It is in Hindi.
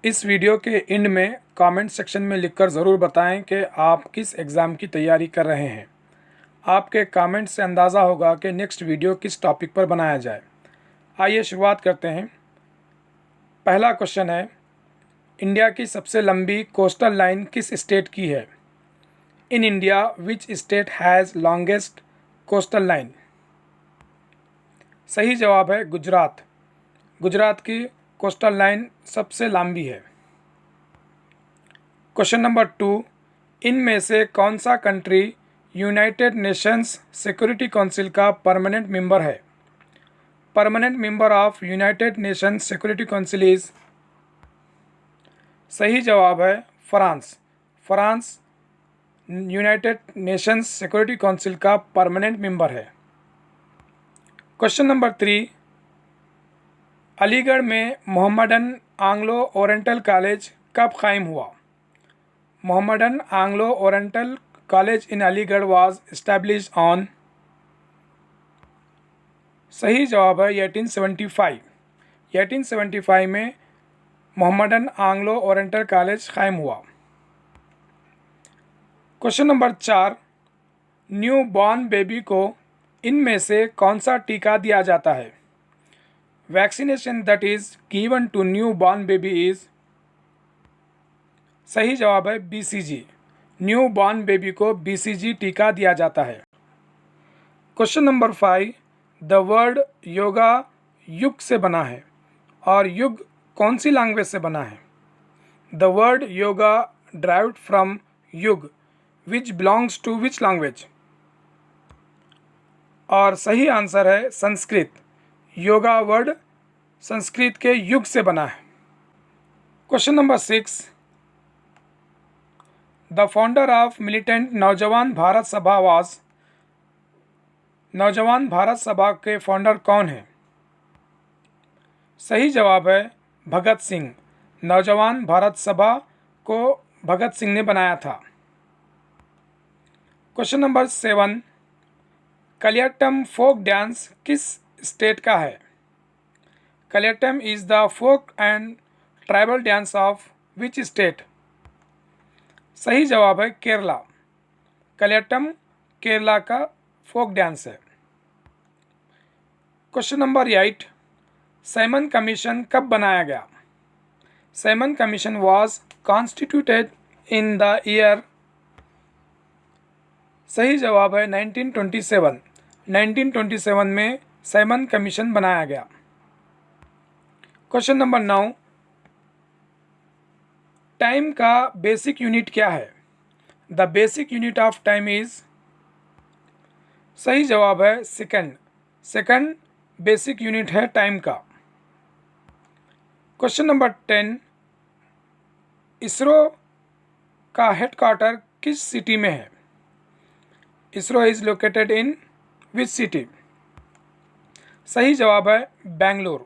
इस वीडियो के एंड में कमेंट सेक्शन में लिखकर ज़रूर बताएं कि आप किस एग्ज़ाम की तैयारी कर रहे हैं। आपके कमेंट से अंदाज़ा होगा कि नेक्स्ट वीडियो किस टॉपिक पर बनाया जाए। आइए शुरुआत करते हैं। पहला क्वेश्चन है, इंडिया की सबसे लंबी कोस्टल लाइन किस स्टेट की है? In India which state has longest coastal line? सही जवाब है गुजरात। गुजरात की कोस्टल लाइन सबसे लंबी है। क्वेश्चन नंबर 2, इनमें से कौन सा country United Nations security council का परमानेंट मेंबर है? Permanent member of United Nations security council is. सही जवाब है France. France United Nations security council का परमानेंट मेंबर है। क्वेश्चन नंबर 3, अलीगढ़ में मोहम्मडन एंग्लो ओरिएंटल कॉलेज कब कायम हुआ? Mohammedan Anglo oriental college in Aligarh was established on. सही जवाब है 1875। 1875 में मोहम्मडन एंग्लो ओरिएंटल कॉलेज कायम हुआ। Question number 4, new born baby को इनमें से कौन सा टीका दिया जाता है? Vaccination that is given to new born baby is. सही जवाब है बीसीजी। न्यू बॉर्न बेबी को बीसीजी टीका दिया जाता है। Question number 5, the word yoga युग से बना है और युग कौन सी लैंग्वेज से बना है? The word yoga derived from yug which belongs to which language? और सही आंसर है संस्कृत। योगा वर्ड संस्कृत के युग से बना है। Question number 6, the founder of militant नौजवान भारत सभा वाज। नौजवान भारत सभा के फाउंडर कौन हैं? सही जवाब है भगत सिंह। नौजवान भारत सभा को भगत सिंह ने बनाया था। Question number 7, Kaliyattam folk dance किस स्टेट का है? Kaliyattam is the folk and tribal dance of which state? सही जवाब है केरला। कलियाट्टम केरला का फोक डांस है। क्वेश्चन नंबर 8, सैमन कमीशन कब बनाया गया? Simon commission was constituted in the year. सही जवाब है 1927। 1927 में सैमन कमीशन बनाया गया। क्वेश्चन नंबर 9, टाइम का बेसिक यूनिट क्या है? The basic unit of time is. सही जवाब है सेकंड। सेकंड बेसिक यूनिट है टाइम का। क्वेश्चन नंबर 10, इसरो का हेडक्वार्टर किस सिटी में है? ISRO is located in which city? सही जवाब है बेंगलुरु।